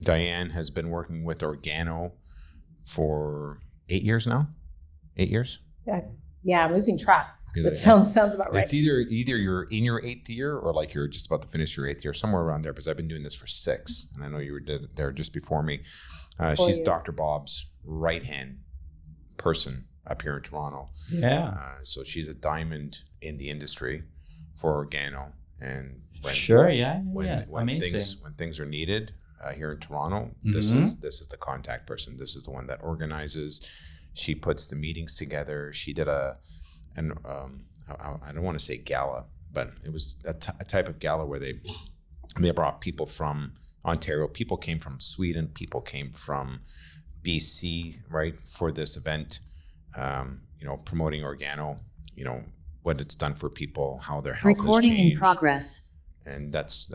Dianne has been working with Organo for 8 years now. 8 years. Yeah, I'm losing track. That sounds about right. It's either you're in your 8th year or like you're just about to finish your 8th year, somewhere around there. Because I've been doing this for 6, and I know you were there just before me. She's Dr. Bob's right-hand person up here in Toronto. Yeah. So she's a diamond in the industry for Organo, and when things are needed here in Toronto, this is the contact person. This is the one that organizes. She puts the meetings together. She did I don't want to say gala, but it was a type of gala where they brought people from Ontario. People came from Sweden. People came from BC, right, for this event. Promoting Organo. What it's done for people, how their health has changed. In progress. And that's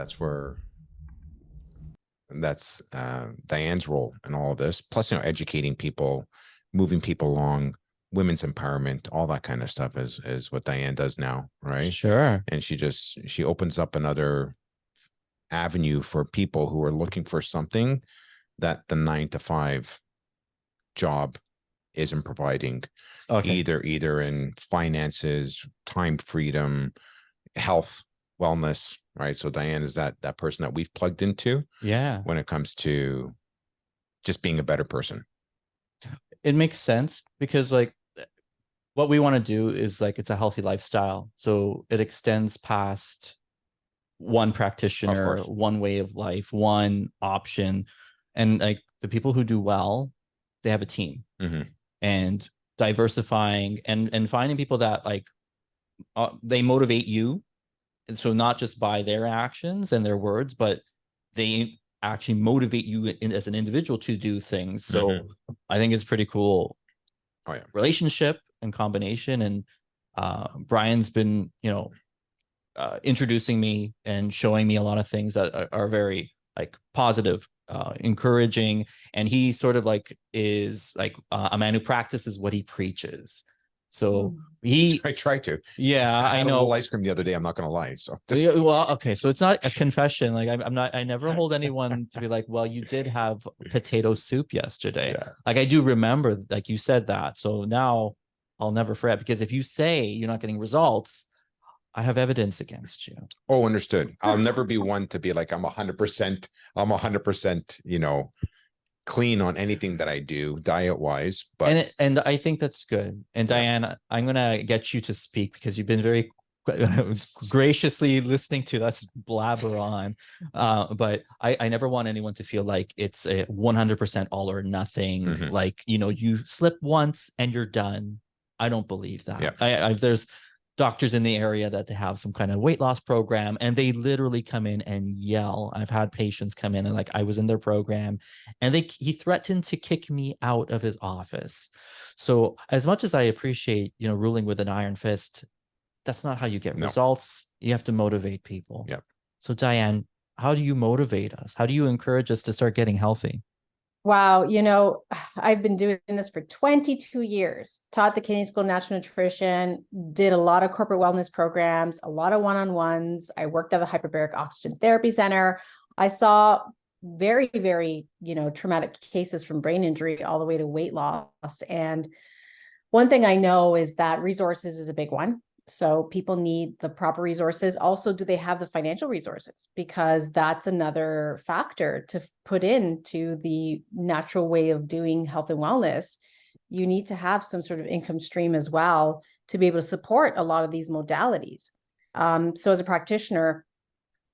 Dianne's role in all of this. Plus, educating people, moving people along, women's empowerment, all that kind of stuff is what Dianne does now, right? Sure. And she opens up another avenue for people who are looking for something that the 9-to-5 job isn't providing. Okay. Either in finances, time freedom, health, wellness, right? So Dianne is that person that we've plugged into when it comes to just being a better person. It makes sense because like what we want to do is like it's a healthy lifestyle. So it extends past one practitioner, one way of life, one option. And like the people who do well, they have a team. And diversifying and finding people that like they motivate you. And so not just by their actions and their words, but they actually motivate you as an individual to do things. So I think it's pretty cool. Relationship and combination. And Bryan's been, introducing me and showing me a lot of things that are very like positive, encouraging. And he sort of like is like a man who practices what he preaches. So I try to. Yeah, I know. A little ice cream the other day. I'm not going to lie. So well, okay. So it's not a confession. Like I never hold anyone to be like, well, you did have potato soup yesterday. Yeah. Like I do remember, like you said that. So now I'll never forget, because if you say you're not getting results, I have evidence against you. Oh, understood. I'll never be one to be like, I'm 100%, clean on anything that I do diet wise, but and I think that's good. And Dianne, I'm gonna get you to speak because you've been very graciously listening to us blabber on. But I never want anyone to feel like it's a 100% all or nothing. Like, you slip once and you're done. I don't believe that. There's doctors in the area that they have some kind of weight loss program and they literally come in and yell. I've had patients come in and like I was in their program and he threatened to kick me out of his office. So as much as I appreciate, ruling with an iron fist, that's not how you get results. You have to motivate people. So Dianne, how do you motivate us? How do you encourage us to start getting healthy? Wow. I've been doing this for 22 years, taught the Canadian School of Natural Nutrition, did a lot of corporate wellness programs, a lot of one-on-ones. I worked at the Hyperbaric Oxygen Therapy Center. I saw very, very, traumatic cases from brain injury all the way to weight loss. And one thing I know is that resources is a big one. So people need the proper resources. Also, do they have the financial resources? Because that's another factor to put into the natural way of doing health and wellness. You need to have some sort of income stream as well to be able to support a lot of these modalities. So as a practitioner,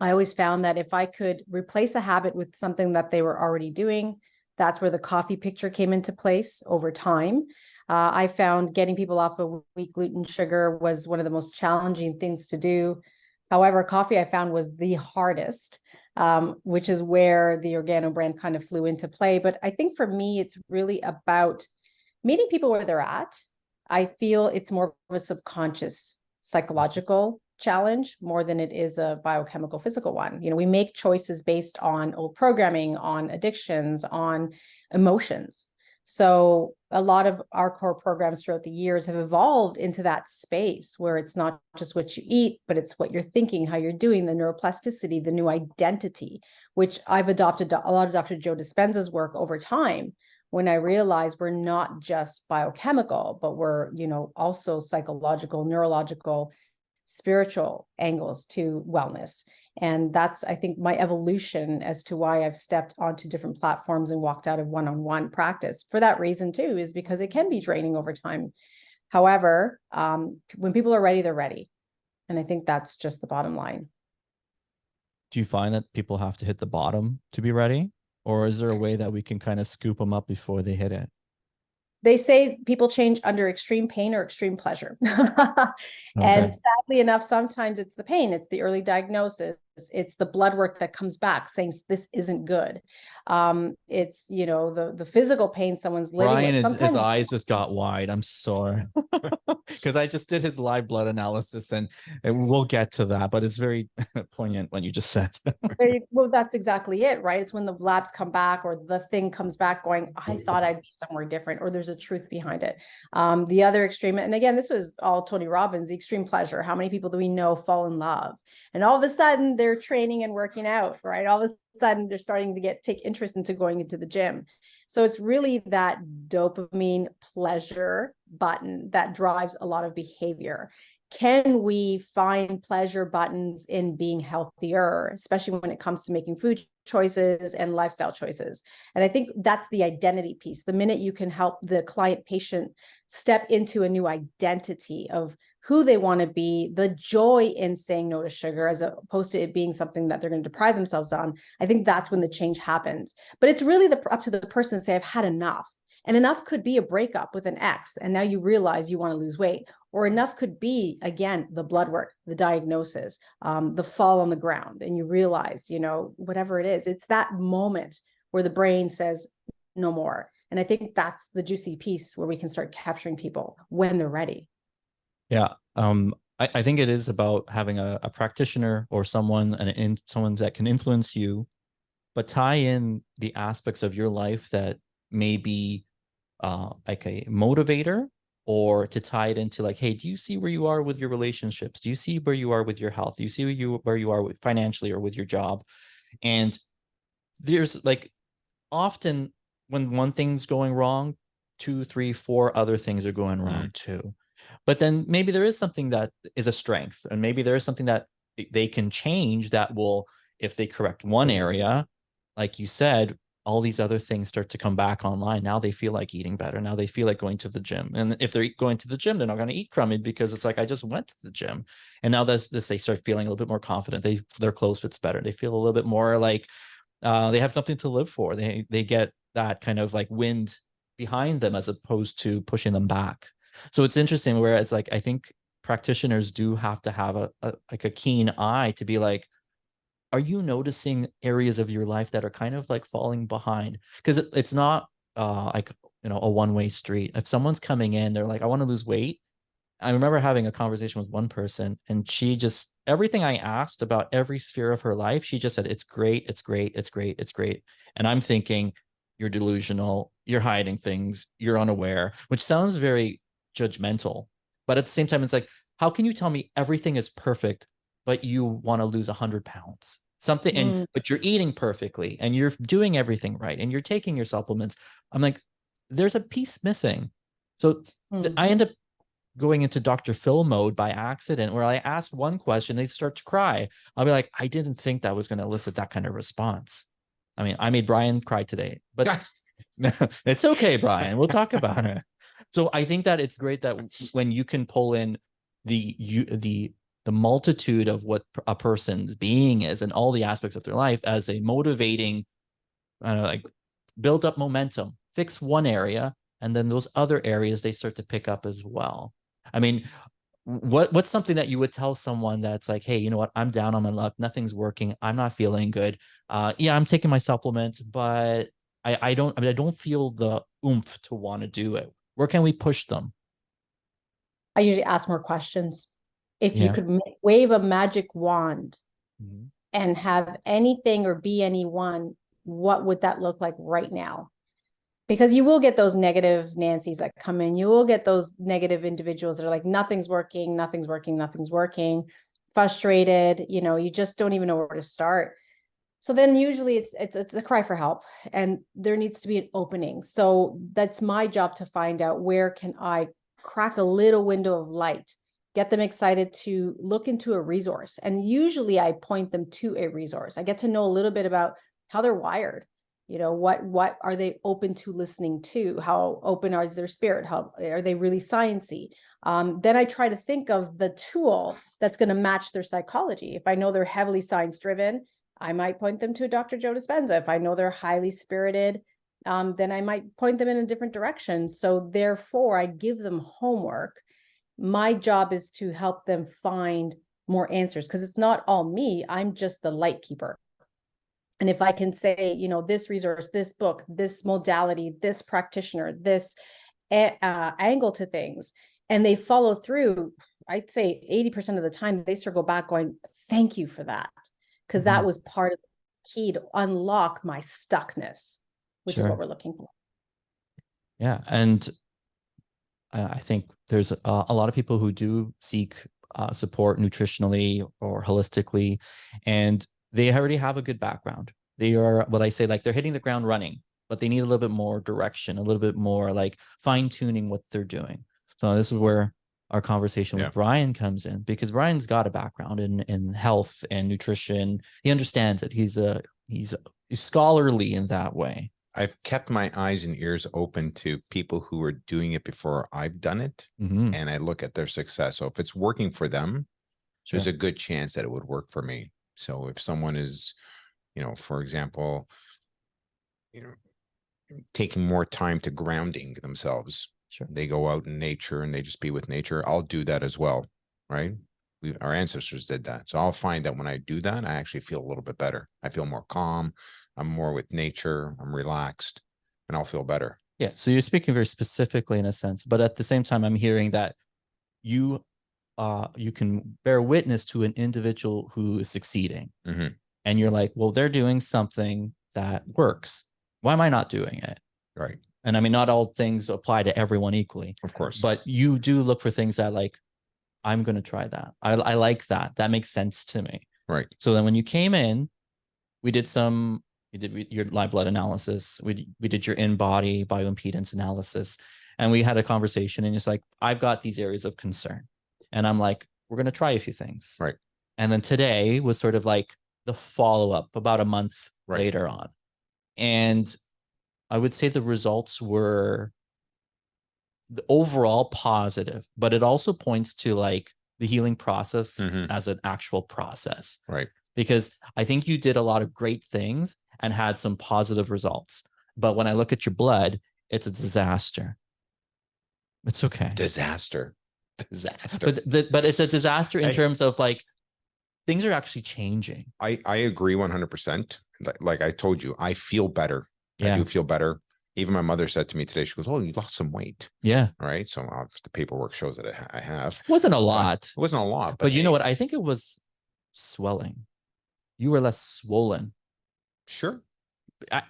I always found that if I could replace a habit with something that they were already doing, that's where the coffee picture came into place over time. I found getting people off of wheat, gluten, sugar was one of the most challenging things to do. However, coffee I found was the hardest, which is where the Organo brand kind of flew into play. But I think for me, it's really about meeting people where they're at. I feel it's more of a subconscious psychological challenge more than it is a biochemical physical one. We make choices based on old programming, on addictions, on emotions. So a lot of our core programs throughout the years have evolved into that space where it's not just what you eat, but it's what you're thinking, how you're doing, the neuroplasticity, the new identity, which I've adopted a lot of Dr. Joe Dispenza's work over time, when I realized we're not just biochemical, but we're, also psychological, neurological, spiritual angles to wellness. And that's, I think, my evolution as to why I've stepped onto different platforms and walked out of one-on-one practice. For that reason too, is because it can be draining over time. However, when people are ready, they're ready. And I think that's just the bottom line. Do you find that people have to hit the bottom to be ready? Or is there a way that we can kind of scoop them up before they hit it? They say people change under extreme pain or extreme pleasure. Okay. And sadly enough, sometimes it's the pain, it's the early diagnosis, it's the blood work that comes back saying this isn't good. It's, the physical pain someone's living Bryan, with. his Sometimes eyes just got wide. I'm sorry. Because I just did his live blood analysis and we'll get to that, but it's very poignant when you just said. well, that's exactly it, right? It's when the labs come back or the thing comes back going, I thought I'd be somewhere different, or there's a truth behind it. The other extreme, and again, this was all Tony Robbins, the extreme pleasure. How many people do we know fall in love? And all of a sudden they're training and working out, right? All of a sudden they're starting to take interest into going into the gym. So it's really that dopamine pleasure button that drives a lot of behavior. Can we find pleasure buttons in being healthier, especially when it comes to making food choices and lifestyle choices? And I think that's the identity piece. The minute you can help the client patient step into a new identity of who they want to be, the joy in saying no to sugar, as opposed to it being something that they're going to deprive themselves on, I think that's when the change happens. But it's really up to the person to say, I've had enough. And enough could be a breakup with an ex, and now you realize you want to lose weight. Or enough could be, again, the blood work, the diagnosis, the fall on the ground, and you realize, whatever it is, it's that moment where the brain says no more. And I think that's the juicy piece where we can start capturing people when they're ready. Yeah. I think it is about having a practitioner or someone someone that can influence you, but tie in the aspects of your life that may be like a motivator, or to tie it into like, hey, do you see where you are with your relationships? Do you see where you are with your health? Do you see where you are financially or with your job? And there's like, often when one thing's going wrong, 2, 3, 4 other things are going wrong too. But then maybe there is something that is a strength, and maybe there is something that they can change that will, if they correct one area, like you said, all these other things start to come back online. Now they feel like eating better. Now they feel like going to the gym. And if they're going to the gym, they're not going to eat crummy because it's like, I just went to the gym. And now this they start feeling a little bit more confident. Their clothes fits better. They feel a little bit more like they have something to live for. They get that kind of like wind behind them as opposed to pushing them back. So it's interesting where it's like, I think practitioners do have to have a keen eye to be like, are you noticing areas of your life that are kind of like falling behind? Because it's not like, a one-way street. If someone's coming in, they're like, I want to lose weight. I remember having a conversation with one person, and she just, everything I asked about every sphere of her life, she just said, it's great, it's great, it's great, it's great. And I'm thinking, you're delusional, you're hiding things, you're unaware, which sounds very judgmental. But at the same time, it's like, how can you tell me everything is perfect, but you want to lose 100 pounds? Something, but you're eating perfectly and you're doing everything right and you're taking your supplements. I'm like, there's a piece missing. So I end up going into Dr. Phil mode by accident, where I ask one question, they start to cry. I'll be like, I didn't think that was going to elicit that kind of response. I mean, I made Bryan cry today, but it's okay, Bryan. We'll talk about it. So I think that it's great that when you can pull in the multitude of what a person's being is and all the aspects of their life as a motivating, like, build up momentum, fix one area, and then those other areas they start to pick up as well. I mean, what's something that you would tell someone that's like, hey, you know what, I'm down on my luck, nothing's working, I'm not feeling good. Yeah, I'm taking my supplements, but I don't feel the oomph to want to do it. Where can we push them? I usually ask more questions. If you Yeah. could wave a magic wand Mm-hmm. and have anything or be anyone, what would that look like right now? Because you will get those negative Nancy's that come in. You will get those negative individuals that are like, nothing's working, nothing's working, nothing's working, frustrated, you know, you just don't even know where to start. So then usually it's a cry for help, and there needs to be an opening. So that's my job to find out, where can I crack a little window of light, get them excited to look into a resource. And usually I point them to a resource. I get to know a little bit about how they're wired. You know, what are they open to listening to? How open is their spirit? How are they really sciencey? Then I try to think of the tool that's going to match their psychology. If I know they're heavily science driven, I might point them to a Dr. Joe Dispenza. If I know they're highly spirited, then I might point them in a different direction. So therefore, I give them homework. My job is to help them find more answers, because it's not all me. I'm just the light keeper. And if I can say, you know, this resource, this book, this modality, this practitioner, this angle to things, and they follow through, I'd say 80% of the time they circle back going, thank you for that. Because that was part of the key to unlock my stuckness, which is what we're looking for. Yeah. And I think there's a lot of people who do seek support nutritionally or holistically, and they already have a good background. They are what I say, like they're hitting the ground running, but they need a little bit more direction, a little bit more like fine tuning what they're doing. So this is where our conversation with Bryan comes in, because Bryan's got a background in health and nutrition. He understands it. He's scholarly in that way. I've kept my eyes and ears open to people who are doing it before I've done it, and I look at their success. So if it's working for them, there's a good chance that it would work for me. So if someone is, you know, for example, you know, taking more time to grounding themselves, they go out in nature and they just be with nature, I'll do that as well, right? Our ancestors did that. So I'll find that when I do that, I actually feel a little bit better. I feel more calm. I'm more with nature. I'm relaxed, and I'll feel better. Yeah. So you're speaking very specifically in a sense, but at the same time, I'm hearing that you can bear witness to an individual who is succeeding, and you're like, well, they're doing something that works. Why am I not doing it? Right. And I mean, not all things apply to everyone equally, of course, but you do look for things that, like, I'm going to try that. I like that. That makes sense to me. Right. So then when you came in, you did your live blood analysis. We did your in-body bioimpedance analysis, and we had a conversation, and it's like, I've got these areas of concern, and I'm like, we're going to try a few things. Right. And then today was sort of like the follow-up about a month later on. And I would say the results were the overall positive, but it also points to like the healing process as an actual process. Right. Because I think you did a lot of great things and had some positive results. But when I look at your blood, it's a disaster. It's okay. Disaster. But it's a disaster in terms of like, things are actually changing. I agree 100%. Like I told you, I feel better. I do feel better. Even my mother said to me today, she goes, "Oh, you lost some weight." Yeah. All right. So the paperwork shows that I have. It wasn't a lot. It wasn't a lot. But you know what? I think it was swelling. You were less swollen. Sure.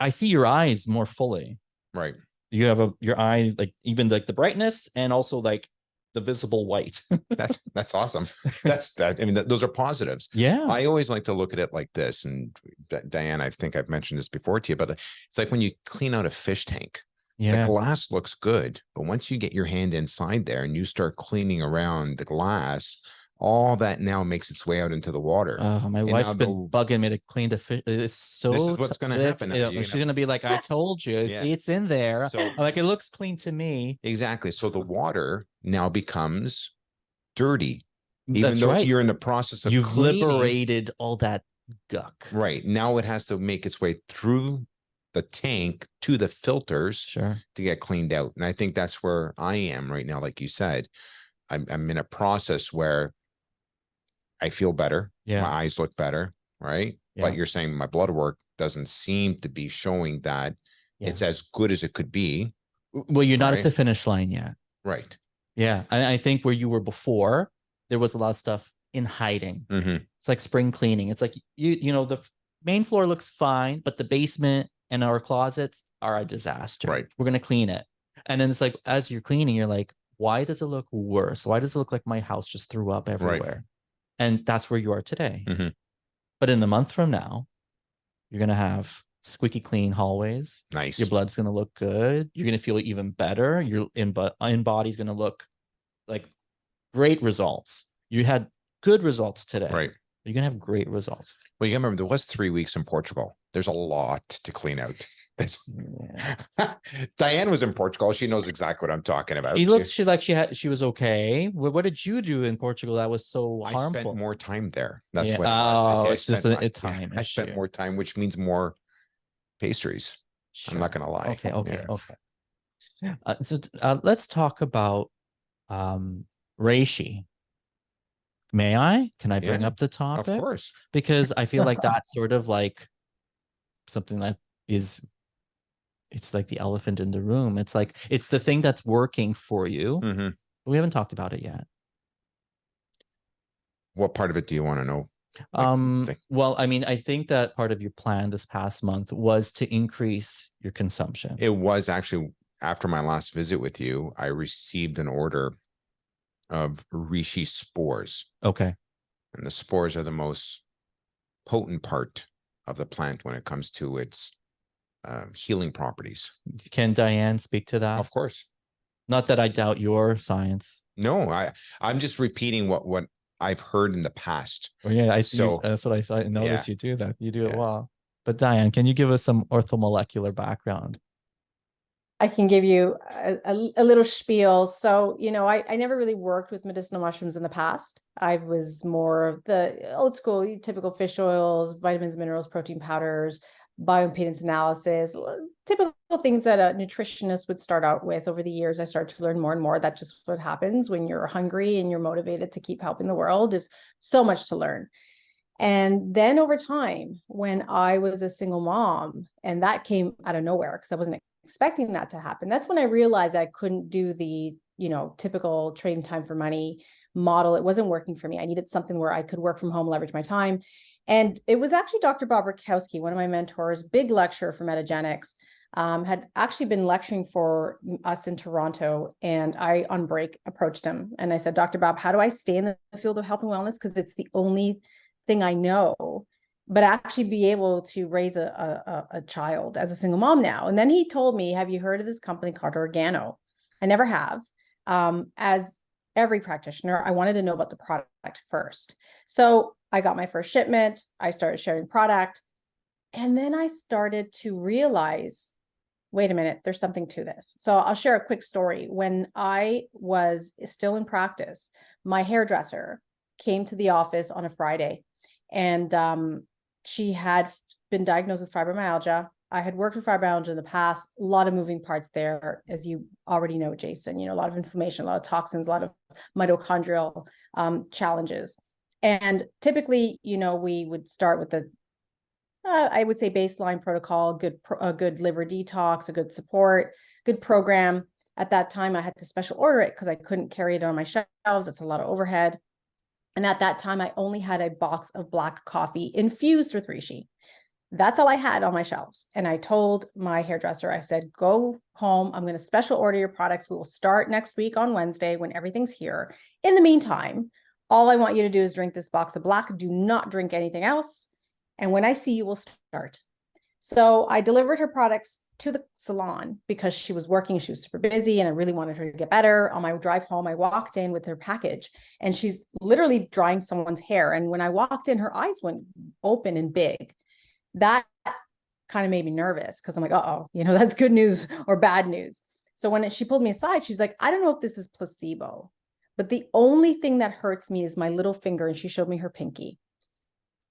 I see your eyes more fully. Right. You have your eyes, like even like the brightness and also like the visible white. that's awesome. I mean, those are positives. Yeah. I always like to look at it like this. And Dianne, I think I've mentioned this before to you, but it's like when you clean out a fish tank, the glass looks good, but once you get your hand inside there and you start cleaning around the glass, all that now makes its way out into the water. My wife's been bugging me to clean the fish. It's so this is what's going to happen. She's going to be like, I told you, it's in there. So, like, it looks clean to me. Exactly. So the water now becomes dirty. Even though you're in the process of You've liberated all that guck. Right. Now it has to make its way through the tank to the filters to get cleaned out. And I think that's where I am right now. Like you said, I'm in a process where I feel better. My eyes look better. Right. But you're saying my blood work doesn't seem to be showing that it's as good as it could be. Well, you're not at the finish line yet. Right. Yeah. And I think where you were before, there was a lot of stuff in hiding. It's like spring cleaning. It's like, you know, the main floor looks fine, but the basement and our closets are a disaster. Right. We're going to clean it. And then it's like, as you're cleaning, you're like, why does it look worse? Why does it look like my house just threw up everywhere? And that's where you are today. Mhm. But in a month from now, you're going to have squeaky clean hallways. Nice. Your blood's going to look good. You're going to feel even better. Your in body's going to look like great results. You had good results today. Right. You're going to have great results. Well, you gotta remember, there was 3 weeks in Portugal. There's a lot to clean out. Dianne was in Portugal. She knows exactly what I'm talking about. She looked she was okay. What did you do in Portugal that was so I harmful? spent more time there. That's Yeah. what it was. Oh, I it's just spent a time I spent issue. more time, which means more pastries. Sure. I'm not gonna lie. Okay. Yeah. Let's talk about reishi. May I? Can I bring Yeah, up the Of topic? course. Because I feel like that's sort of like something that is, it's like the elephant in the room. It's like, it's the thing that's working for you. Mhm. We haven't talked about it yet. What part of it do you want to know? Well, I mean, I think that part of your plan this past month was to increase your consumption. It was actually after my last visit with you, I received an order of reishi spores. Okay. And the spores are the most potent part of the plant when it comes to its healing properties. Can Dianne speak to that? Of course. Not that I doubt your science. No, I'm just repeating what I've heard in the past. Oh, yeah, So that's what I saw. I noticed yeah. you do that. You do it Yeah. well. But Dianne, can you give us some orthomolecular background? I can give you a little spiel. So, I never really worked with medicinal mushrooms in the past. I was more of the old school, typical fish oils, vitamins, minerals, protein powders, bioimpedance analysis, typical things that a nutritionist would start out with. Over the years, I started to learn more and more. That's just what happens when you're hungry and you're motivated to keep helping the world. There's so much to learn. And then over time, when I was a single mom, and that came out of nowhere because I wasn't expecting that to happen, that's when I realized I couldn't do the, typical trading time for money model. It wasn't working for me. I needed something where I could work from home, leverage my time. And it was actually Dr. Bob Rakowski, one of my mentors, big lecturer for metagenics, had actually been lecturing for us in Toronto. And I, on break, approached him and I said, Dr. Bob, how do I stay in the field of health and wellness? Because it's the only thing I know, but actually be able to raise a child as a single mom now. And then he told me, have you heard of this company called Organo? I never have. As every practitioner, I wanted to know about the product first. So I got my first shipment. I started sharing product. And then I started to realize, wait a minute, there's something to this. So I'll share a quick story. When I was still in practice, my hairdresser came to the office on a Friday, and she had been diagnosed with fibromyalgia. I had worked with fibromyalgia in the past, a lot of moving parts there, as you already know, Jason, a lot of inflammation, a lot of toxins, a lot of mitochondrial challenges. And typically, we would start with the, I would say, baseline protocol, a good liver detox, a good support, good program. At that time, I had to special order it because I couldn't carry it on my shelves. It's a lot of overhead. And at that time, I only had a box of black coffee infused with reishi. That's all I had on my shelves. And I told my hairdresser, I said, go home. I'm going to special order your products. We will start next week on Wednesday when everything's here. In the meantime, all I want you to do is drink this box of black. Do not drink anything else. And when I see you, we'll start. So I delivered her products to the salon because she was working. She was super busy and I really wanted her to get better. On my drive home, I walked in with her package and she's literally drying someone's hair. And when I walked in, her eyes went open and big. That kind of made me nervous because I'm like, uh-oh, that's good news or bad news. So when she pulled me aside, she's like, I don't know if this is placebo, but the only thing that hurts me is my little finger. And she showed me her pinky.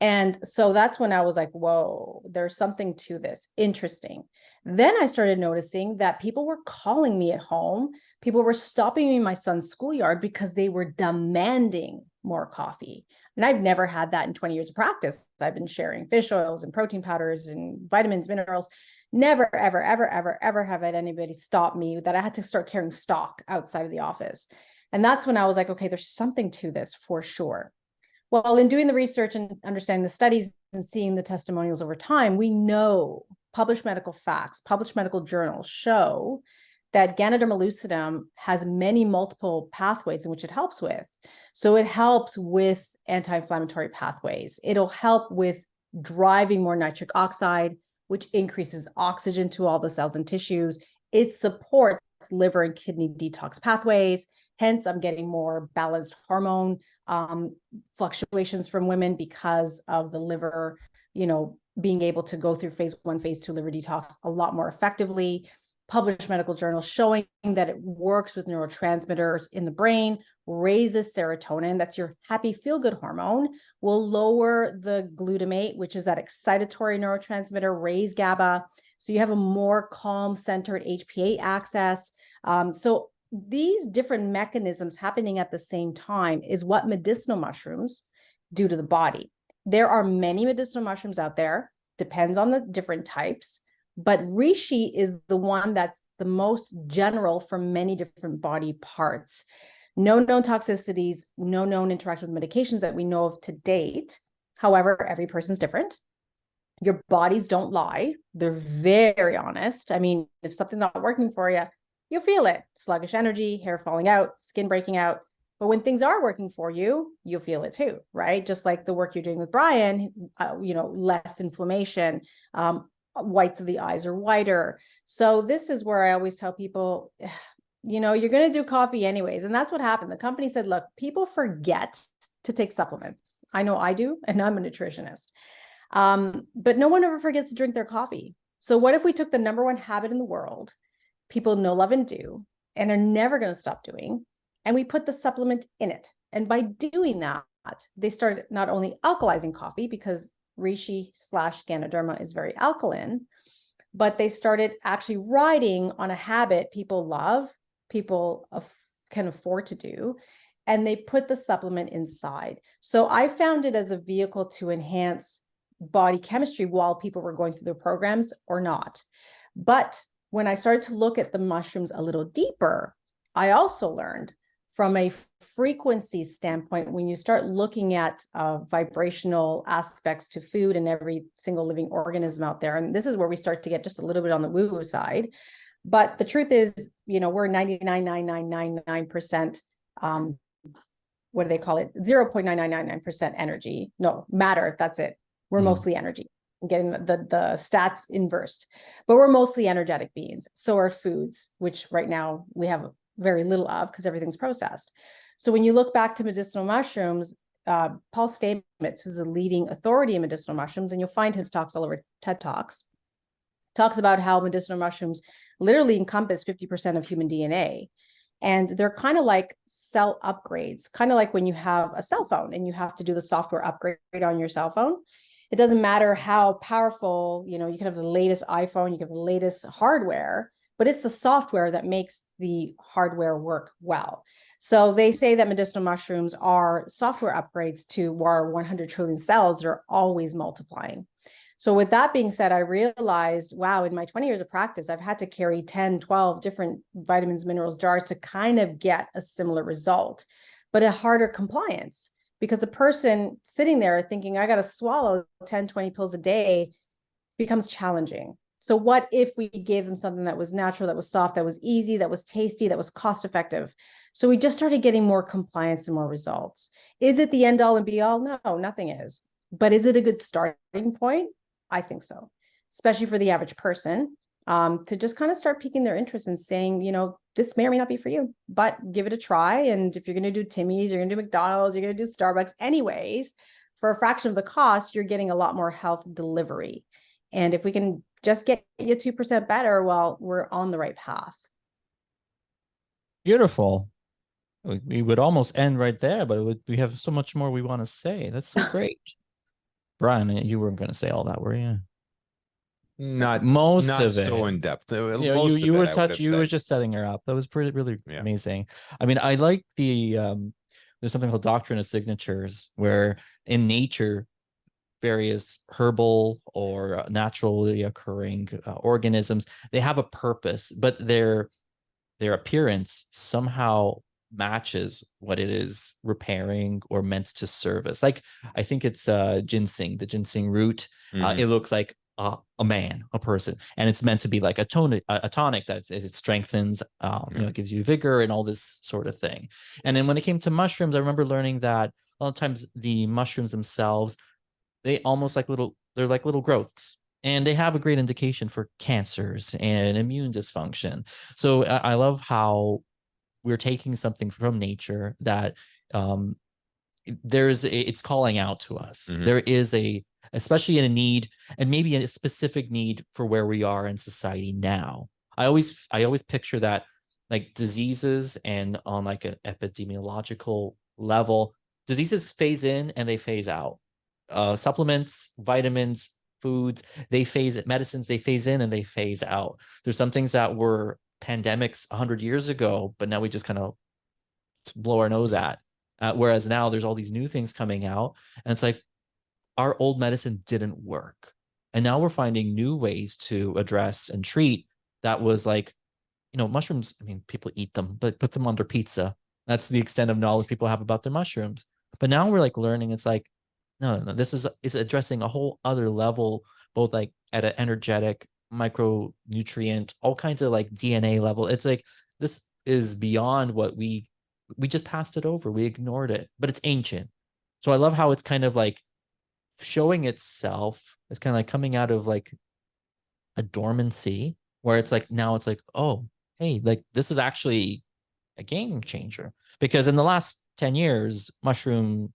And so that's when I was like, whoa, there's something to this. Interesting. Then I started noticing that people were calling me at home. People were stopping me in my son's schoolyard because they were demanding more coffee. And I've never had that in 20 years of practice. I've been sharing fish oils and protein powders and vitamins, minerals. Never, ever, ever, ever, ever have had anybody stop me that I had to start carrying stock outside of the office. And that's when I was like, okay, there's something to this for sure. Well, in doing the research and understanding the studies and seeing the testimonials over time, we know published medical facts, published medical journals show that Ganoderma lucidum has many multiple pathways in which it helps with. So it helps with anti-inflammatory pathways. It'll help with driving more nitric oxide, which increases oxygen to all the cells and tissues. It supports liver and kidney detox pathways. Hence, I'm getting more balanced hormone fluctuations from women because of the liver, being able to go through phase 1, phase 2 liver detox a lot more effectively. Published medical journals showing that it works with neurotransmitters in the brain, raises serotonin, that's your happy feel-good hormone, will lower the glutamate, which is that excitatory neurotransmitter, raise GABA. So you have a more calm, centered HPA access. So these different mechanisms happening at the same time is what medicinal mushrooms do to the body. There are many medicinal mushrooms out there, depends on the different types. But reishi is the one that's the most general for many different body parts. No known toxicities, no known interaction with medications that we know of to date. However, every person's different. Your bodies don't lie. They're very honest. I mean, if something's not working for you, you'll feel it. Sluggish energy, hair falling out, skin breaking out. But when things are working for you, you'll feel it too, right? Just like the work you're doing with Bryan, less inflammation, whites of the eyes are whiter. So this is where I always tell people, you're going to do coffee anyways. And that's what happened. The company said, look, people forget to take supplements. I know I do, and I'm a nutritionist. But no one ever forgets to drink their coffee. So what if we took the number one habit in the world, people know, love, and do, and are never going to stop doing, and we put the supplement in it. And by doing that, they started not only alkalizing coffee, because reishi/Ganoderma is very alkaline, but they started actually riding on a habit people love, people can afford to do, and they put the supplement inside. So I found it as a vehicle to enhance body chemistry while people were going through their programs or not. But when I started to look at the mushrooms a little deeper, I also learned from a frequency standpoint, when you start looking at vibrational aspects to food and every single living organism out there, and this is where we start to get just a little bit on the woo-woo side. But the truth is, we're 99.9999%, what do they call it? 0.9999% energy. No, matter, that's it. We're mostly energy. I'm getting the stats inversed, but we're mostly energetic beings. So are foods, which right now we have very little of because everything's processed. So when you look back to medicinal mushrooms, Paul Stamets, who's a leading authority in medicinal mushrooms, and you'll find his talks all over TED Talks, talks about how medicinal mushrooms literally encompass 50% of human DNA. And they're kind of like cell upgrades, kind of like when you have a cell phone and you have to do the software upgrade on your cell phone. It doesn't matter how powerful, you can have the latest iPhone, you can have the latest hardware, but it's the software that makes the hardware work well. So they say that medicinal mushrooms are software upgrades to our 100 trillion cells that are always multiplying. So with that being said, I realized, wow, in my 20 years of practice, I've had to carry 10, 12 different vitamins, minerals, jars to kind of get a similar result, but a harder compliance, because the person sitting there thinking, I got to swallow 10, 20 pills a day becomes challenging. So what if we gave them something that was natural, that was soft, that was easy, that was tasty, that was cost effective? So we just started getting more compliance and more results. Is it the end all and be all? No, nothing is. But is it a good starting point? I think so, especially for the average person, to just kind of start piquing their interest and saying, this may or may not be for you, but give it a try. And if you're going to do Timmy's, you're going to do McDonald's, you're going to do Starbucks anyways, for a fraction of the cost, you're getting a lot more health delivery. And if we can just get you 2% better, well, we're on the right path. Beautiful. We would almost end right there, but we have so much more we want to say. That's so great. Bryan, you weren't going to say all that, were you? Not Most of so it. in depth. You were just setting her up. That was really amazing. I mean, I like there's something called doctrine of signatures, where in nature, various herbal or naturally occurring organisms, they have a purpose, but their appearance somehow matches what it is repairing or meant to service. Like, I think it's ginseng, the ginseng root. It looks like a man, a person, and it's meant to be like a tonic that it strengthens, it gives you vigor and all this sort of thing. And then when it came to mushrooms, I remember learning that a lot of times the mushrooms themselves, they're like little growths, and they have a great indication for cancers and immune dysfunction. So I love how we're taking something from nature that it's calling out to us. There is especially in a need, and maybe a specific need for where we are in society now. I always picture that like diseases, and on like an epidemiological level, diseases phase in and they phase out. Supplements, vitamins, foods, medicines, they phase in and they phase out. There's some things that were pandemics 100 years ago, but now we just kind of blow our nose at. Whereas now there's all these new things coming out, and it's like our old medicine didn't work. And now we're finding new ways to address and treat that was like, mushrooms, I mean, people eat them, but put them on their pizza. That's the extent of knowledge people have about their mushrooms. But now we're like learning, it's like, no, this is addressing a whole other level, both like at an energetic, micronutrient, all kinds of like DNA level. It's like, this is beyond what we just passed it over. We ignored it, but it's ancient. So I love how it's kind of like showing itself. It's kind of like coming out of like a dormancy, where it's like, now it's like, oh, hey, like this is actually a game changer. Because in the last 10 years, mushroom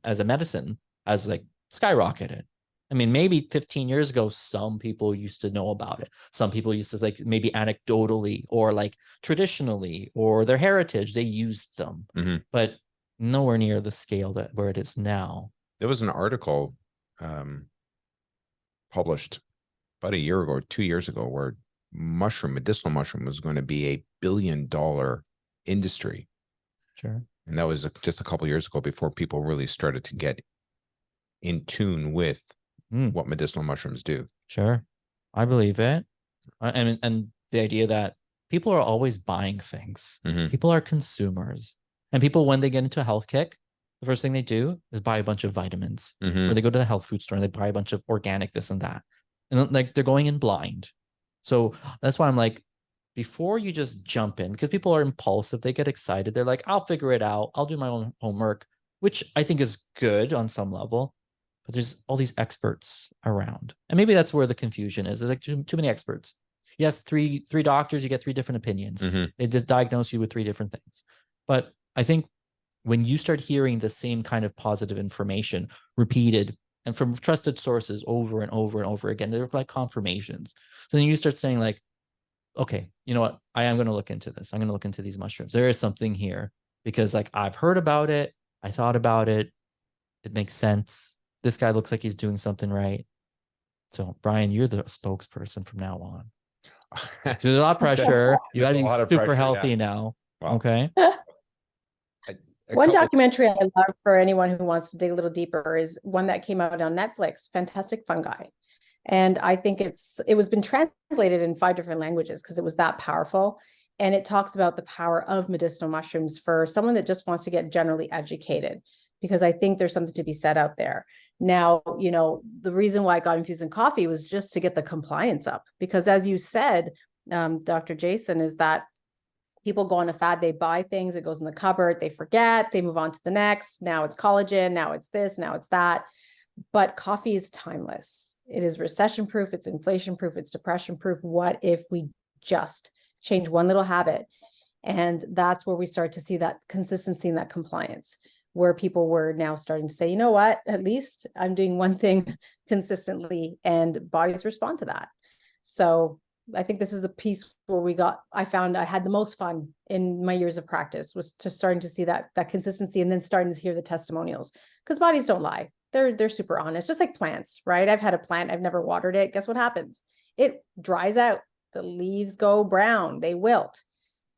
as a medicine has like skyrocketed. I mean, maybe 15 years ago, some people used to know about it. Some people used to, like, maybe anecdotally or like traditionally or their heritage, they used them, but nowhere near the scale where it is now. There was an article published about a year ago or 2 years ago where medicinal mushroom was going to be $1 billion industry. Sure. And that was just a couple of years ago, before people really started to get in tune with what medicinal mushrooms do. Sure. I believe it. And the idea that people are always buying things. People are consumers. And people, when they get into a health kick, the first thing they do is buy a bunch of vitamins. Or they go to the health food store and they buy a bunch of organic this and that. And like they're going in blind. So that's why I'm like, before you just jump in, because people are impulsive, they get excited. They're like, I'll figure it out. I'll do my own homework, which I think is good on some level. But there's all these experts around. And maybe that's where the confusion is. There's like too many experts. Yes, three doctors, you get 3 different opinions. They just diagnose you with 3 different things. But I think when you start hearing the same kind of positive information repeated and from trusted sources over and over and over again, they're like confirmations. So then you start saying like, okay, you know what? I am going to look into this. I'm going to look into these mushrooms. There is something here, because like I've heard about it. I thought about it. It makes sense. This guy looks like he's doing something right. So Bryan, you're the spokesperson from now on. There's a lot of pressure. You got to be super healthy now. Wow. Okay. One documentary I love for anyone who wants to dig a little deeper is one that came out on Netflix, Fantastic Fungi. And I think it was been translated in 5 different languages because it was that powerful. And it talks about the power of medicinal mushrooms for someone that just wants to get generally educated, because I think there's something to be said out there. Now, the reason why I got infused in coffee was just to get the compliance up, because as you said, Dr. Jason, is that people go on a fad, they buy things, it goes in the cupboard, they forget, they move on to the next. Now it's collagen, now it's this, now it's that. But coffee is timeless. It is recession proof, it's inflation proof, it's depression proof. What if we just change one little habit? And that's where we start to see that consistency and that compliance, where people were now starting to say, you know what, at least I'm doing one thing consistently and bodies respond to that. So I think this is the piece where I found I had the most fun in my years of practice, was just starting to see that consistency, and then starting to hear the testimonials, because bodies don't lie. They're super honest, just like plants, right? I've had a plant, I've never watered it. Guess what happens? It dries out. The leaves go brown, they wilt.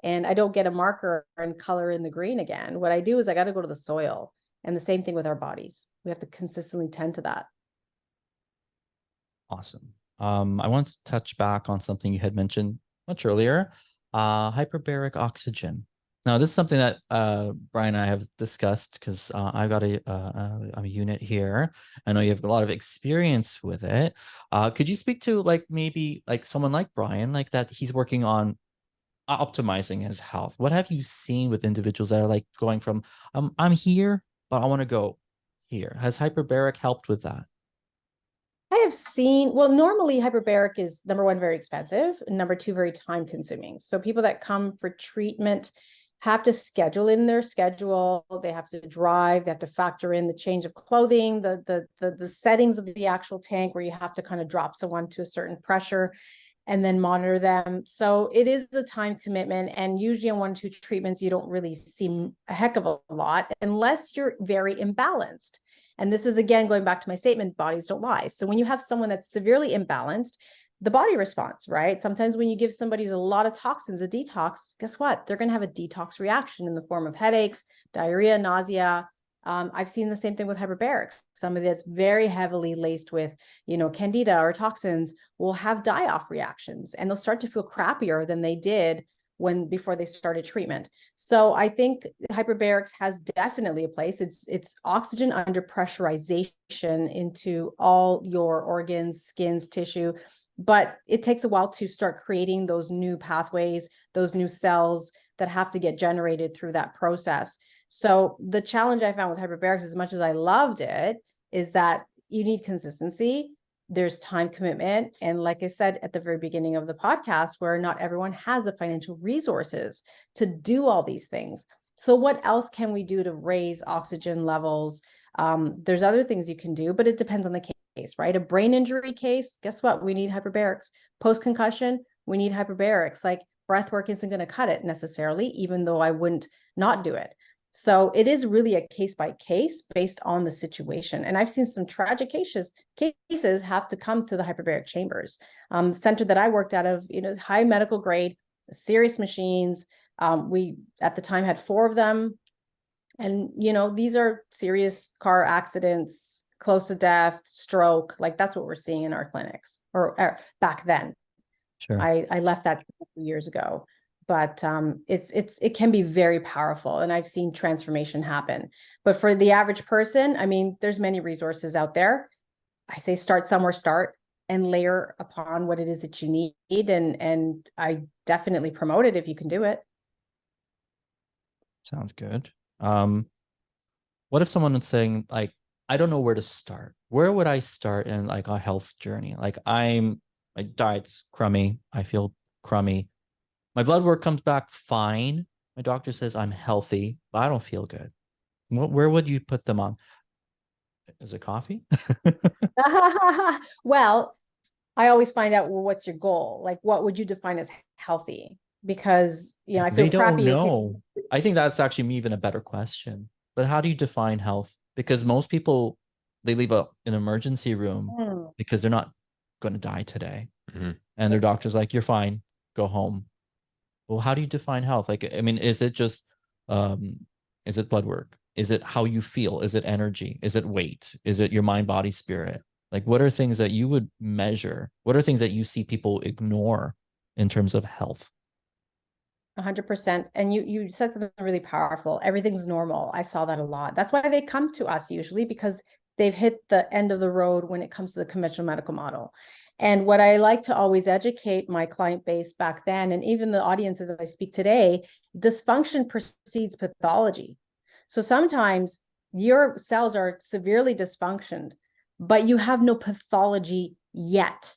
And I don't get a marker and color in the green again. What I do is I got to go to the soil. And the same thing with our bodies. We have to consistently tend to that. Awesome. I want to touch back on something you had mentioned much earlier, hyperbaric oxygen. Now, this is something that Bryan and I have discussed because I've got a unit here. I know you have a lot of experience with it. Could you speak to like maybe like someone like Bryan, like that he's working on optimizing his health? What have you seen with individuals that are like going from I'm here, but I want to go here? Has hyperbaric helped with that? I have seen, well, normally hyperbaric is number one, very expensive, and number two, very time consuming. So people that come for treatment have to schedule in their schedule. They have to drive, they have to factor in the change of clothing, the settings of the actual tank where you have to kind of drop someone to a certain pressure and then monitor them. So it is a time commitment. And usually on 1 or 2 treatments, you don't really see a heck of a lot unless you're very imbalanced. And this is, again, going back to my statement, bodies don't lie. So when you have someone that's severely imbalanced, the body responds, right? Sometimes when you give somebody a lot of toxins, a detox, guess what? They're going to have a detox reaction in the form of headaches, diarrhea, nausea. I've seen the same thing with hyperbarics. Somebody that's very heavily laced with, candida or toxins will have die-off reactions, and they'll start to feel crappier than they did before they started treatment. So I think hyperbarics has definitely a place. It's oxygen under pressurization into all your organs, skins, tissue, but it takes a while to start creating those new pathways, those new cells that have to get generated through that process. So the challenge I found with hyperbarics, as much as I loved it, is that you need consistency. There's time commitment. And like I said at the very beginning of the podcast, where not everyone has the financial resources to do all these things. So what else can we do to raise oxygen levels? There's other things you can do, but it depends on the case, right? A brain injury case, guess what? We need hyperbarics. Post-concussion, we need hyperbarics. Like breath work isn't going to cut it necessarily, even though I wouldn't not do it. So it is really a case by case based on the situation. And I've seen some tragic cases have to come to the hyperbaric chambers. The center that I worked out of, high medical grade, serious machines. We at the time had 4 of them. And, these are serious car accidents, close to death, stroke. Like that's what we're seeing in our clinics or back then. Sure. I left that a few years ago. But it can be very powerful, and I've seen transformation happen. But for the average person, I mean, there's many resources out there. I say start somewhere, start and layer upon what it is that you need, and I definitely promote it if you can do it. Sounds good. What if someone is saying like, I don't know where to start? Where would I start in like a health journey? Like my diet's crummy. I feel crummy. My blood work comes back fine. My doctor says I'm healthy, but I don't feel good. Where would you put them on? Is it coffee? Well, I always find out, well, what's your goal? Like, what would you define as healthy? Because, I feel They don't crappy. know. I think that's actually even a better question. But how do you define health? Because most people, they leave an emergency room because they're not going to die today. Mm-hmm. And their doctor's like, you're fine, go home. Well, how do you define health? Like, I mean, is it just, is it blood work? Is it how you feel? Is it energy? Is it weight? Is it your mind, body, spirit? Like, what are things that you would measure? What are things that you see people ignore in terms of health? 100%. And you said something really powerful. Everything's normal. I saw that a lot. That's why they come to us usually, because they've hit the end of the road when it comes to the conventional medical model. And what I like to always educate my client base back then, and even the audiences that I speak today, dysfunction precedes pathology. So sometimes your cells are severely dysfunctioned, but you have no pathology yet.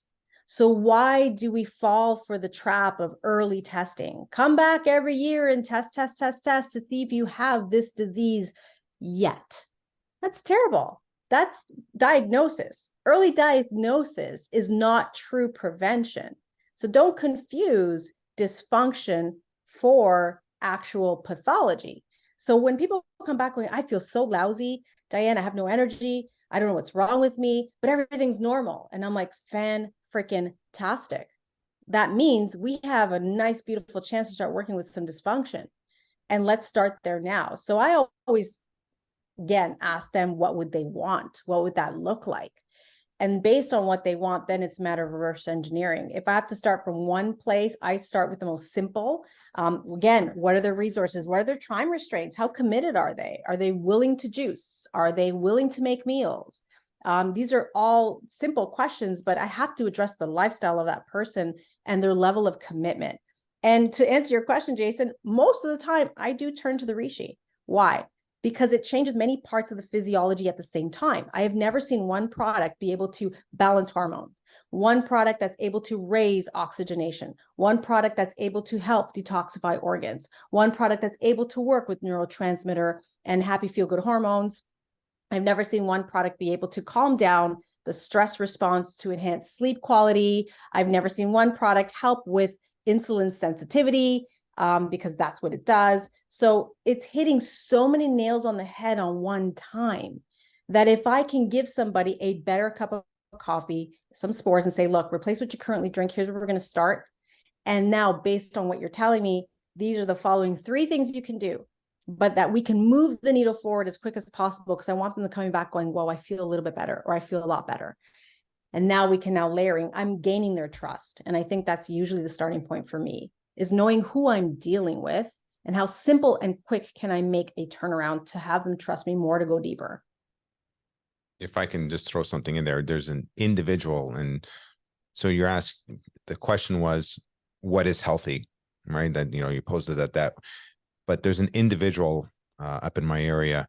So why do we fall for the trap of early testing? Come back every year and test to see if you have this disease yet. That's terrible. That's diagnosis. Early diagnosis is not true prevention. So don't confuse dysfunction for actual pathology. So when people come back going, I feel so lousy, Dianne, I have no energy, I don't know what's wrong with me, but everything's normal. And I'm like, fan-freaking-tastic. That means we have a nice, beautiful chance to start working with some dysfunction. And let's start there now. So I always, again, ask them, what would they want? What would that look like? And based on what they want, then it's a matter of reverse engineering. If I have to start from one place, I start with the most simple. Again, what are their resources? What are their time restraints? How committed are they? Are they willing to juice? Are they willing to make meals? These are all simple questions, but I have to address the lifestyle of that person and their level of commitment. And to answer your question, Jason, most of the time I do turn to the reishi. Why? Because it changes many parts of the physiology at the same time. I have never seen one product be able to balance hormone, one product that's able to raise oxygenation, one product that's able to help detoxify organs, one product that's able to work with neurotransmitter and happy feel-good hormones. I've never seen one product be able to calm down the stress response to enhance sleep quality. I've never seen one product help with insulin sensitivity, because that's what it does. So it's hitting so many nails on the head on one time that if I can give somebody a better cup of coffee, some spores, and say, look, replace what you currently drink. Here's where we're going to start. And now, based on what you're telling me, these are the following 3 things you can do, but that we can move the needle forward as quick as possible, because I want them to coming back going, whoa, I feel a little bit better, or I feel a lot better. And now we can layering, I'm gaining their trust. And I think that's usually the starting point for me, is knowing who I'm dealing with and how simple and quick can I make a turnaround to have them trust me more to go deeper. If I can just throw something in there, there's an individual. And so you're asked, the question was, what is healthy, right? That, you know, you posed it at that, but there's an individual up in my area,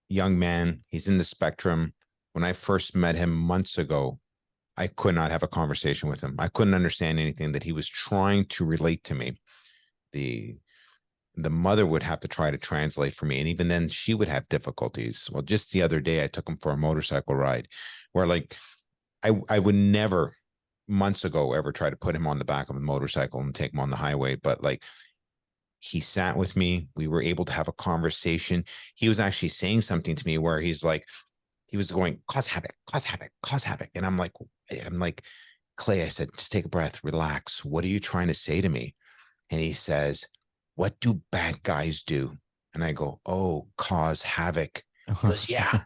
young man, he's in the spectrum. When I first met him months ago, I could not have a conversation with him. I couldn't understand anything that he was trying to relate to me. The mother would have to try to translate for me. And even then she would have difficulties. Well, just the other day, I took him for a motorcycle ride where, like, I would never months ago ever try to put him on the back of a motorcycle and take him on the highway. But like, he sat with me. We were able to have a conversation. He was actually saying something to me where he's like, he was going, cause havoc, cause havoc, cause havoc. And I'm like, Clay, I said, just take a breath, relax. What are you trying to say to me? And he says, what do bad guys do? And I go, oh, cause havoc. He goes, yeah.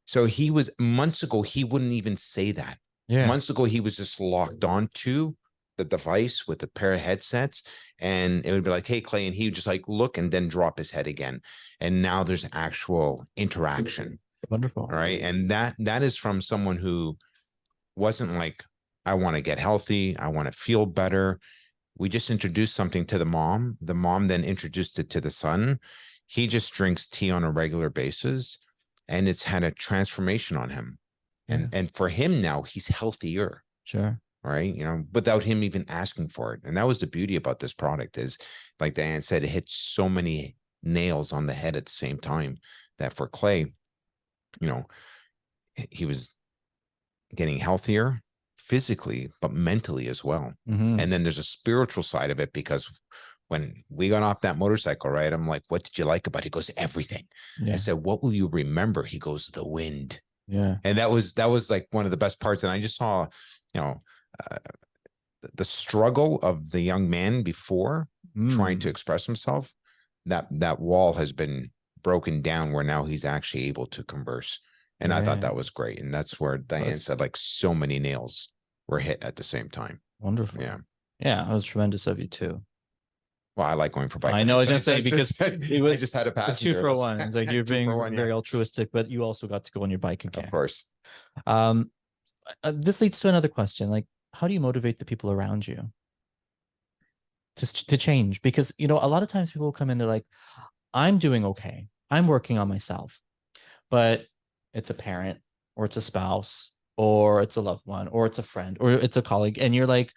So he was, months ago, he wouldn't even say that. Yeah. Months ago, he was just locked onto the device with a pair of headsets, and it would be like, hey, Clay, and he would just like look and then drop his head again. And now there's actual interaction. Wonderful. Right. And that is from someone who wasn't like, I want to get healthy, I want to feel better. We just introduced something to the mom. The mom then introduced it to the son. He just drinks tea on a regular basis, and it's had a transformation on him. Yeah. And for him now, he's healthier. Sure. Right. You know, without him even asking for it. And that was the beauty about this product, is, like Dianne said, it hits so many nails on the head at the same time, that for Clay, you know, he was getting healthier physically, but mentally as well. Mm-hmm. And then there's a spiritual side of it, because when we got off that motorcycle ride, I'm like, what did you like about it? He goes, everything. Yeah. I said, what will you remember? He goes, the wind. Yeah. And that was like one of the best parts. And I just saw, you know, the struggle of the young man before trying to express himself. That wall has been broken down, where now he's actually able to converse. And I thought that was great. And that's where Dianne said, like, so many nails were hit at the same time. Wonderful. Yeah. Yeah. That was tremendous of you too. Well, I like going for bike. I know, I was gonna say, because it was I just had a the passenger. 2 for 1. It's like you're being very yeah. altruistic, but you also got to go on your bike again. Of course. This leads to another question. Like, how do you motivate the people around you to change? Because, you know, a lot of times people come in, they're like, I'm doing okay, I'm working on myself, but it's a parent, or it's a spouse, or it's a loved one, or it's a friend, or it's a colleague, and you're like,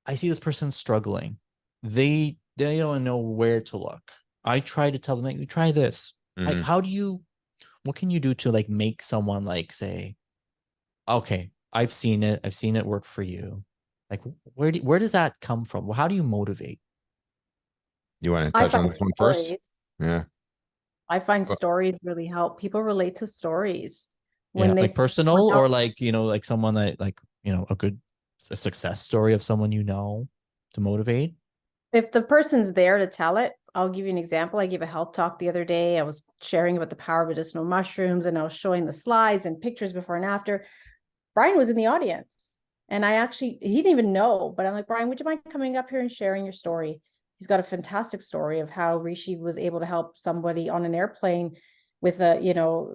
I see this person struggling. They don't know where to look. I try to tell them, like, you try this. Like, what can you do to like make someone like say, okay, I've seen it work for you. Like, where does that come from? How do you motivate? You want to touch on this one first? Yeah. I find stories really help. People relate to stories when they like personal, or like, you know, like someone that, like, you know, a success story of someone, you know, to motivate. If the person's there to tell it, I'll give you an example. I gave a health talk the other day. I was sharing about the power of medicinal mushrooms, and I was showing the slides and pictures before and after. Bryan was in the audience. And he didn't even know, but I'm like, Bryan, would you mind coming up here and sharing your story? He's got a fantastic story of how Rishi was able to help somebody on an airplane with a,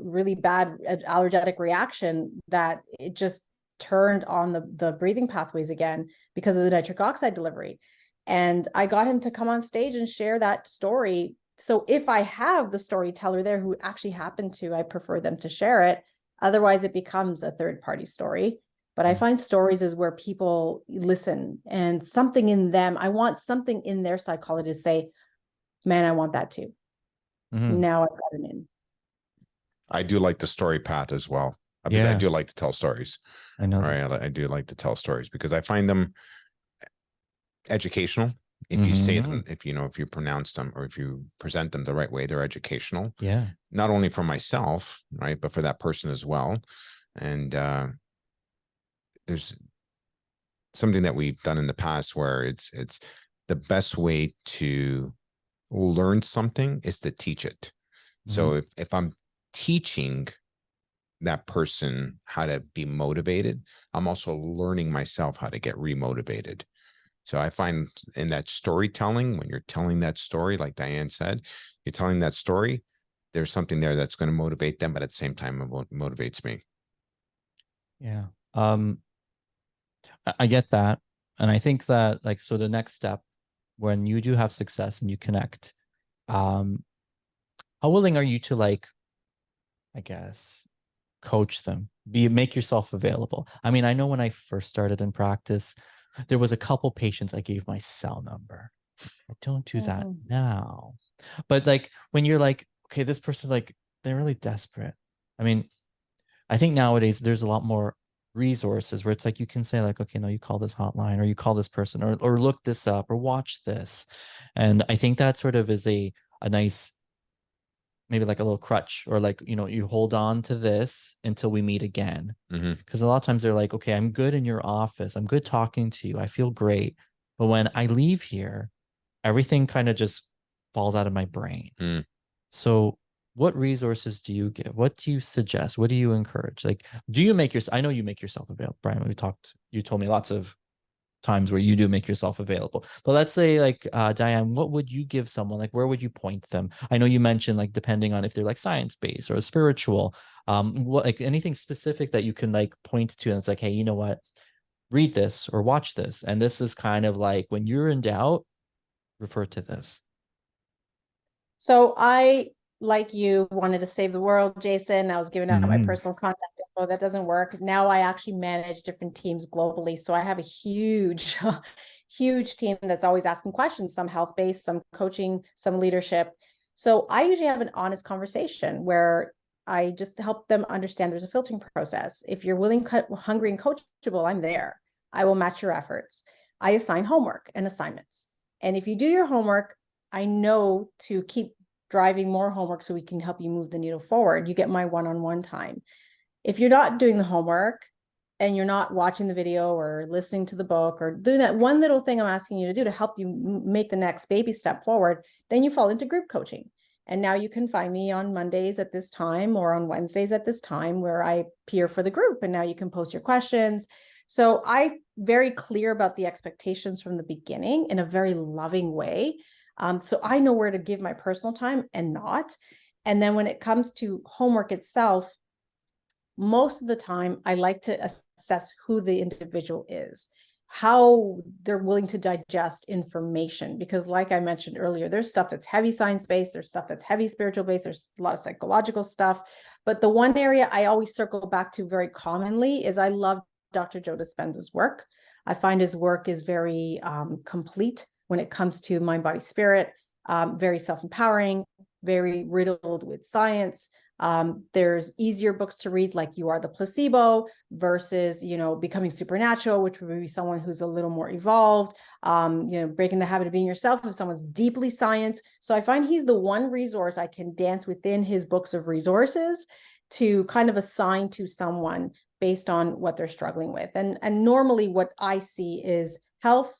really bad allergic reaction that it just turned on the breathing pathways again because of the nitric oxide delivery. And I got him to come on stage and share that story. So if I have the storyteller there who actually happened to, I prefer them to share it. Otherwise, it becomes a third party story. But I find stories is where people listen, and something in them, I want something in their psychology to say, man, I want that too. Now I've got it in. I do like the story path as well. Yeah. I do like to tell stories. I know. Right. I do like to tell stories because I find them educational. If you say them, if you pronounce them or if you present them the right way, they're educational. Yeah. Not only for myself, right, but for that person as well. And there's something that we've done in the past where it's the best way to learn something is to teach it. So if I'm teaching that person how to be motivated, I'm also learning myself how to get remotivated. So I find in that storytelling, when you're telling that story, like Dianne said, you're telling that story, there's something there that's going to motivate them, but at the same time, it motivates me. Yeah. I get that. And I think that so the next step, when you do have success and you connect, how willing are you to I guess, coach them, make yourself available? I mean, I know when I first started in practice, there was a couple patients I gave my cell number. I don't do that now. But when you're okay, this person, they're really desperate. I mean, I think nowadays there's a lot more resources where it's you can say okay, no, you call this hotline or you call this person or look this up or watch this. And I think that sort of is a nice, maybe a little crutch, or you hold on to this until we meet again. Because a lot of times they're okay, I'm good in your office, I'm good talking to you, I feel great, but when I leave here, everything kind of just falls out of my brain. So what resources do you give? What do you suggest? What do you encourage? Do you make I know you make yourself available, Bryan. You told me lots of times where you do make yourself available. But let's say Dianne, what would you give someone? Where would you point them? I know you mentioned depending on if they're science-based or spiritual, what anything specific that you can point to, and it's hey, you know what? Read this or watch this. And this is kind of when you're in doubt, refer to this. So I, like you, wanted to save the world, Jason. I was giving out my personal contact info. That doesn't work. Now I actually manage different teams globally. So I have a huge, huge team that's always asking questions, some health-based, some coaching, some leadership. So I usually have an honest conversation where I just help them understand there's a filtering process. If you're willing, hungry, and coachable, I'm there. I will match your efforts. I assign homework and assignments. And if you do your homework, I know to keep driving more homework so we can help you move the needle forward. You get my one-on-one time. If you're not doing the homework and you're not watching the video or listening to the book or doing that one little thing I'm asking you to do to help you make the next baby step forward, then you fall into group coaching. And now you can find me on Mondays at this time or on Wednesdays at this time where I peer for the group. And now you can post your questions. So I'm very clear about the expectations from the beginning in a very loving way. So I know where to give my personal time and not. And then when it comes to homework itself, most of the time I like to assess who the individual is, how they're willing to digest information. Because like I mentioned earlier, there's stuff that's heavy science-based, there's stuff that's heavy spiritual-based, there's a lot of psychological stuff. But the one area I always circle back to very commonly is I love Dr. Joe Dispenza's work. I find his work is very complete when it comes to mind, body, spirit, very self-empowering, very riddled with science. There's easier books to read, like You Are the Placebo versus, Becoming Supernatural, which would be someone who's a little more evolved, Breaking the Habit of Being Yourself, if someone's deeply science. So I find he's the one resource I can dance within his books of resources to kind of assign to someone based on what they're struggling with. And normally what I see is health,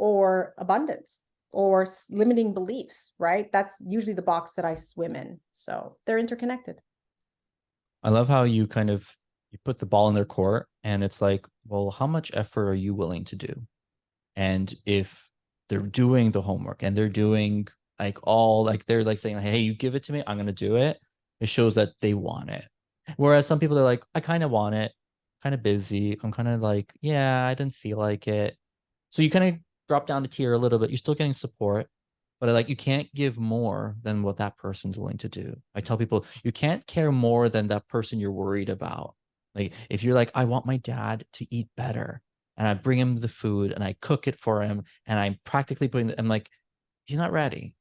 or abundance or limiting beliefs, right? That's usually the box that I swim in. So they're interconnected. I love how you kind of you put the ball in their court, and it's like, well, how much effort are you willing to do? And if they're doing the homework and they're doing like all, like they're like saying, hey, you give it to me, I'm gonna do it. It shows that they want it. Whereas some people are like, I kind of want it, kind of busy. I'm kind of like, yeah, I didn't feel like it. So you kind of drop down the tier a little bit. You're still getting support, but like you can't give more than what that person's willing to do. I tell people you can't care more than that person you're worried about. Like if you're like, I want my dad to eat better, and I bring him the food and I cook it for him, and I'm practically putting, I'm like, he's not ready.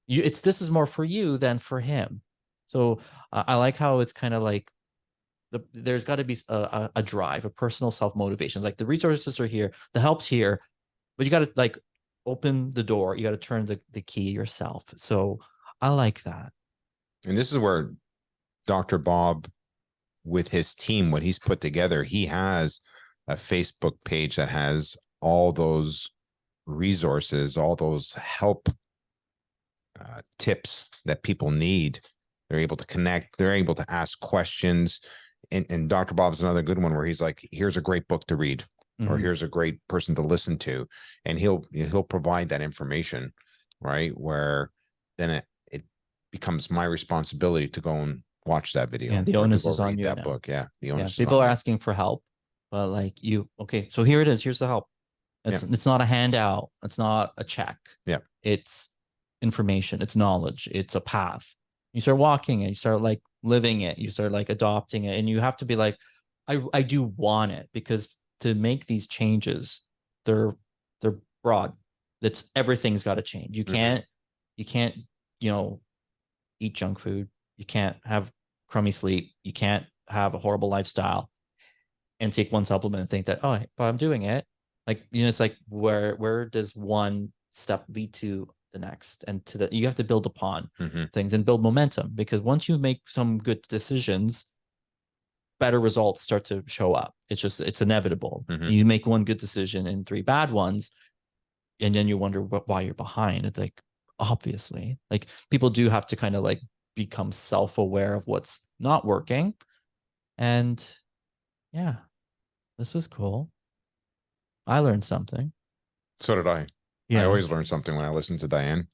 This is more for you than for him. So I like how it's kind of like there's got to be a drive, a personal self motivation. It's like the resources are here, the help's here, but you got to like open the door. You got to turn the key yourself. So I like that. And this is where Dr. Bob, with his team, what he's put together, he has a Facebook page that has all those resources, all those help tips that people need. They're able to connect, they're able to ask questions. And Dr. Bob's another good one where he's like, here's a great book to read, or here's a great person to listen to. And he'll provide that information, right? Where then it becomes my responsibility to go and watch that video. Yeah, the onus is on you that now. book. Yeah. The onus is people on are me. asking for help, but like okay, so here it is. Here's the help. It's not a handout. It's not a check. Yeah. It's information. It's knowledge. It's a path. You start walking it. You start like living it. You start like adopting it. And you have to be like, I do want it, because to make these changes, they're broad. That's everything's got to change. You can't, eat junk food. You can't have crummy sleep. You can't have a horrible lifestyle and take one supplement and think that, oh, but I'm doing it. Like, it's like where does one step lead to the next, and you have to build upon things and build momentum, because once you make some good decisions, better results start to show up. It's inevitable. You make one good decision and 3 bad ones, and then you wonder why you're behind. It's like, obviously, like people do have to kind of like become self-aware of what's not working. And yeah, this was cool. I learned something. So did I. Yeah. I always learn something when I listen to Dianne,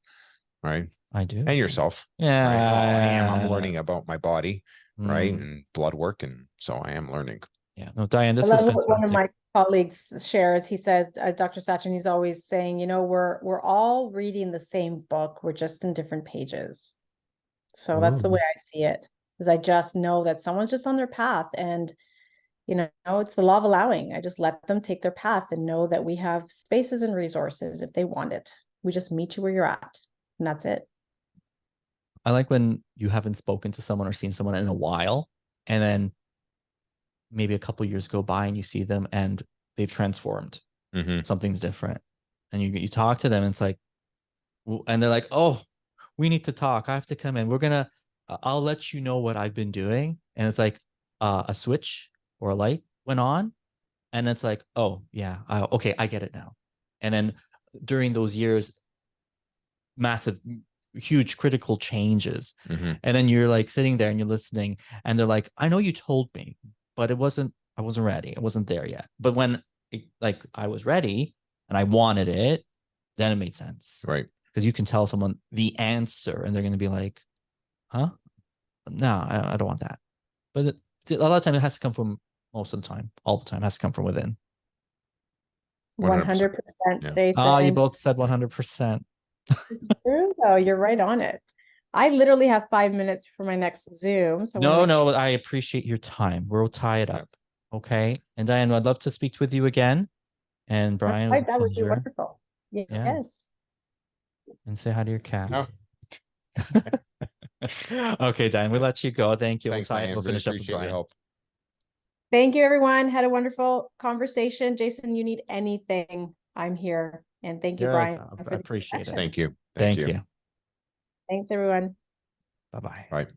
right? I do. And yourself. Yeah. Right? I'm learning about my body, right? And blood work. And so I am learning. Yeah. No, Dianne, this I was love fantastic. what one of my colleagues shares. He says, Dr. Sachin, he's always saying, we're all reading the same book. We're just in different pages. So that's the way I see it, because I just know that someone's just on their path, and it's the law of allowing. I just let them take their path and know that we have spaces and resources if they want it. We just meet you where you're at, and that's it. I like when you haven't spoken to someone or seen someone in a while, and then maybe a couple years go by and you see them and they've transformed. Something's different. And you talk to them and it's like, and they're like, oh, we need to talk. I have to come in. I'll let you know what I've been doing. And it's like a switch or a light went on. And it's like, oh yeah, okay, I get it now. And then during those years, massive, huge critical changes. And then you're like sitting there and you're listening, and they're like, I know you told me, but I wasn't ready. I wasn't there yet. But when I was ready and I wanted it, then it made sense. Right. Because you can tell someone the answer and they're going to be like, huh? No, I don't want that. But a lot of time it has to come from, most of the time, all the time, it has to come from within. 100%. Yeah. Jason. You both said 100%. It's true, though. You're right on it. I literally have 5 minutes for my next Zoom. So No, I appreciate your time. We'll tie it up. Okay. And Dianne, I'd love to speak with you again. And Bryan, was a that would be pleasure. wonderful. Yes. Yeah. And say hi to your cat. Oh. Okay, Dianne, we'll let you go. Thank you. Thanks, we'll Dianne. Really finish up with appreciate your Bryan. help. Thank you, everyone. Had a wonderful conversation. Jason, you need anything, I'm here. And thank you, Bryan. I appreciate it. Thank you. Thank you. Thanks, everyone. Bye-bye. Bye.